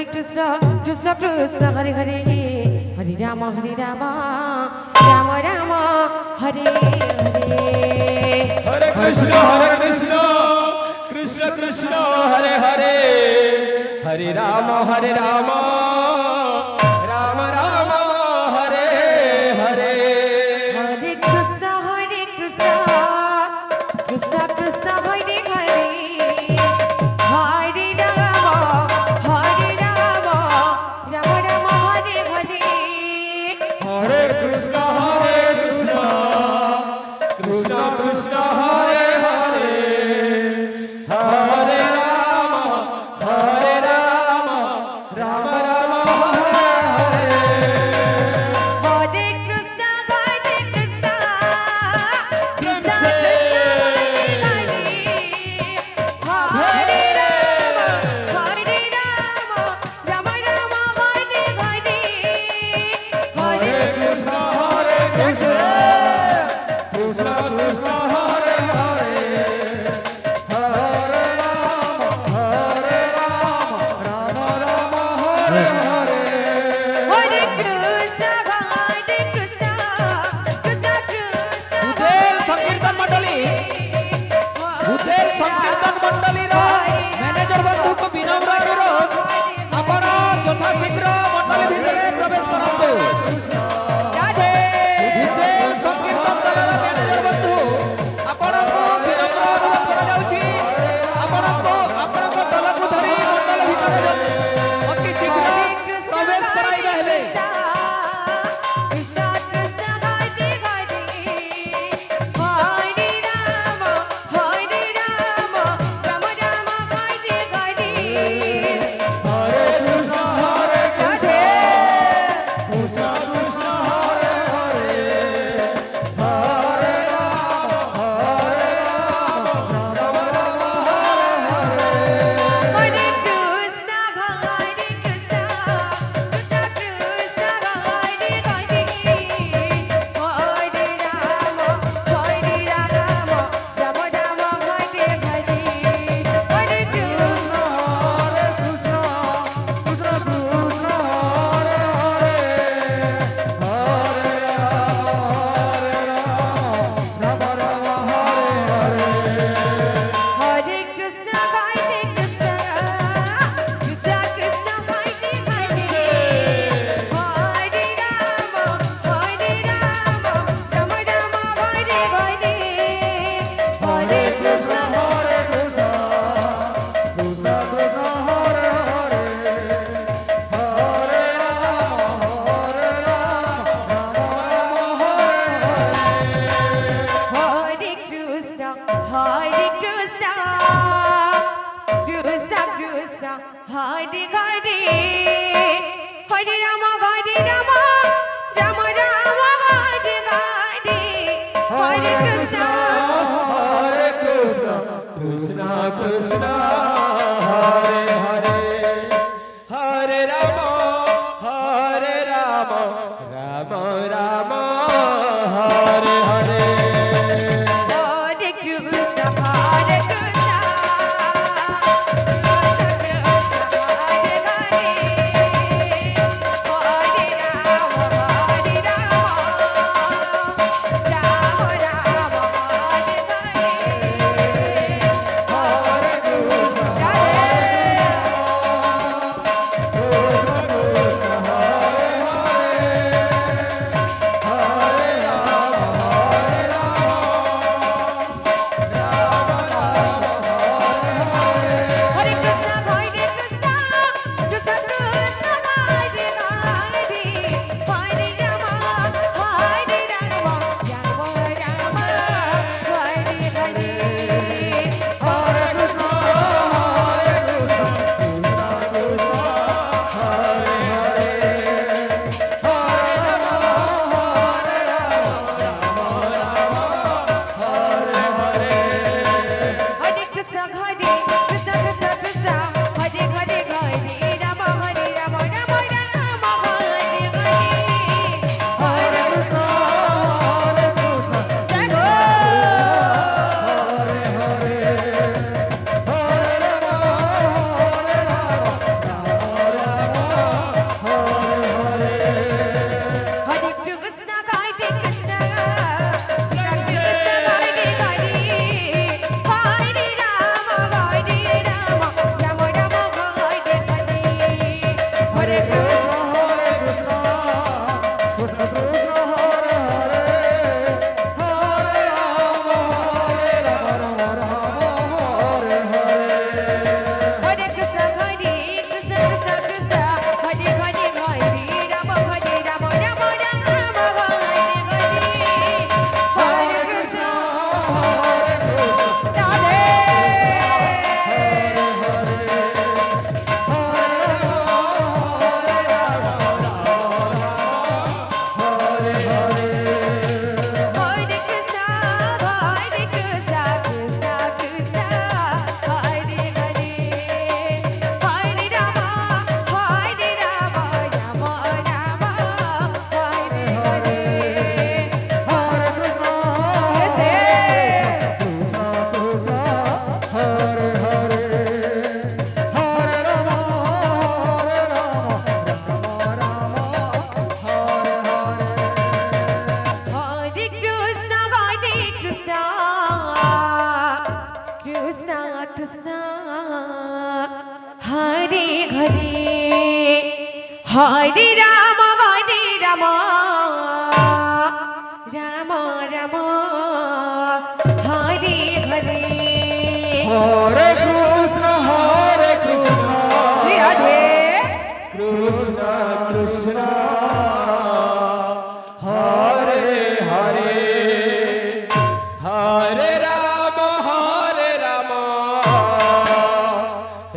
Krishna Krishna Krishna Hare Hare Hare Rama Rama Rama Hare Hare Hare Krishna Krishna Krishna Hare Hare Hare Rama Rama Rama Hare Hare Hare Krishna Krishna Krishna Hare Hare Hare Rama Rama Rama Hare Hare Hare Krishna Krishna Krishna Hare Hare Hare Rama Rama Rama Hare Hare Hare Krishna Krishna Krishna Hare Hare Hare Rama Rama Rama Hare Hare Hare Krishna Krishna Krishna Hare Hare Hare Rama Rama Rama Hare Hare Hare Krishna Krishna Krishna बुधेल संकीर्तन मंडली बुधेल संकीर्तन मंडलीर manager बंधु को विनम्र अनुरोध आपण यथाशीघ्र मंडली भितर प्रवेश करंतु राधे बुधेल संकीर्तन दलर मैनेजर बंधु आपण को विनम्र अनुरोध करा जाउची आपण को दल को धरी मंडली भितर अति शीघ्र प्रवेश कराइबा हेले Krishna Krishna Hare Hare Hare Rama Rama Rama Hare Hare Hare Krishna Radhe Krishna Krishna Hare Hare Hare Rama Rama Rama Hare Hare Hare Krishna Krishna Krishna Krishna Hare Hare Hare Rama Rama Rama Hare Hare Hare Krishna Hare Krishna Krishna Krishna Hare Hare Hare Rama Rama Rama Hare Hare Hare Krishna Hare Krishna Krishna Krishna Hare Hare Hare Rama Rama Rama Hare Hare Hare Krishna Hare Krishna Krishna Krishna Hare Hare Hare Rama Rama Rama Hare Hare Hare Krishna Hare Krishna Krishna Hare Krishna, Hare Krishna, Krishna Krishna, Hare Hare, Hare Rama, Hare Rama, Rama Rama, Hare Hare. Hare Krishna, Radhe. Hare Krishna, Hare Krishna, Krishna Krishna, Hare Hare, Hare Rama, Hare Rama, Rama Rama, Hare Hare. Hare Krishna, Hare Krishna, Krishna Krishna, Hare Hare, Hare Rama, Hare Rama, Rama Rama, Hare Hare. Hare Krishna, Hare Krishna, Sri Radhe. Krishna Krishna, Hare Hare, Hare Rama, Hare Rama,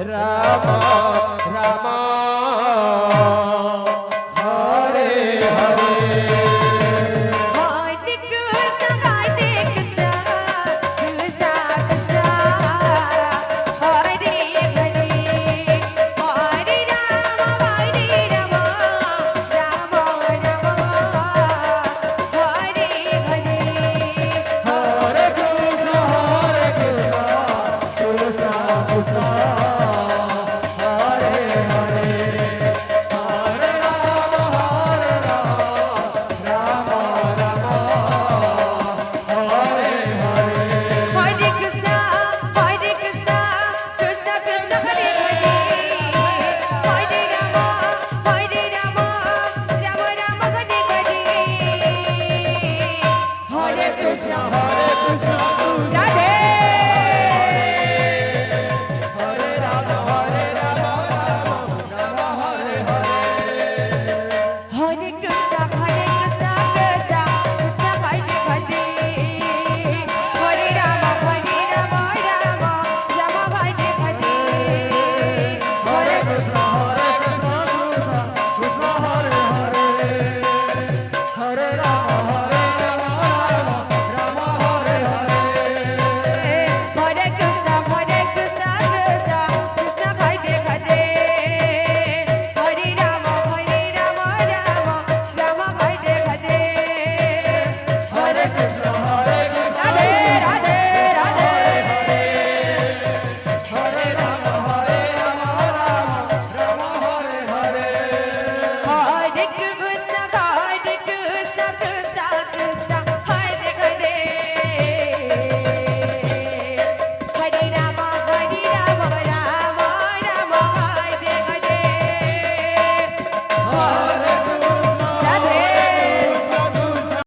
Rama Rama, Hare Hare. Hare Krishna, Hare Krishna, Krishna Krishna, Hare Hare, Hare Rama, Hare Rama, Rama Rama, Hare Hare. Hare Krishna, Hare Krishna, Krishna Krishna, Hare Hare, Hare Rama, Hare Rama, Rama Rama, Hare Hare. Hare Krishna, Hare Krishna, Krishna Krishna, Hare Hare, Hare Rama, Hare Rama, Rama Rama, Hare Hare. Hare Krishna, Hare Krishna, Radhe. Hare Rama, Hare Rama, Rama Rama, Hare Hare. Hare Krishna, Hare Krishna, Krishna Krishna, Hare Hare, Hare Rama, Hare Rama, Rama Rama, Hare Hare. Hare Krishna, Hare Krishna, Krishna Hare Hare, Hare Rama, Hare Rama, Rama Hare Hare. Hare Krishna, Hare Krishna, Krishna Krishna, Hare Hare, Hare Rama, Hare Rama, Rama Rama, Hare Hare. Hare Krishna, Hare Krishna, Radhe, Radhe, Radhe. Hare Rama, Hare Rama, Rama Hare Hare. Hare Krishna, Hare Krishna, Krishna Krishna, Hare Hare, Hare Rama, Hare Rama, Rama Rama, Hare Hare.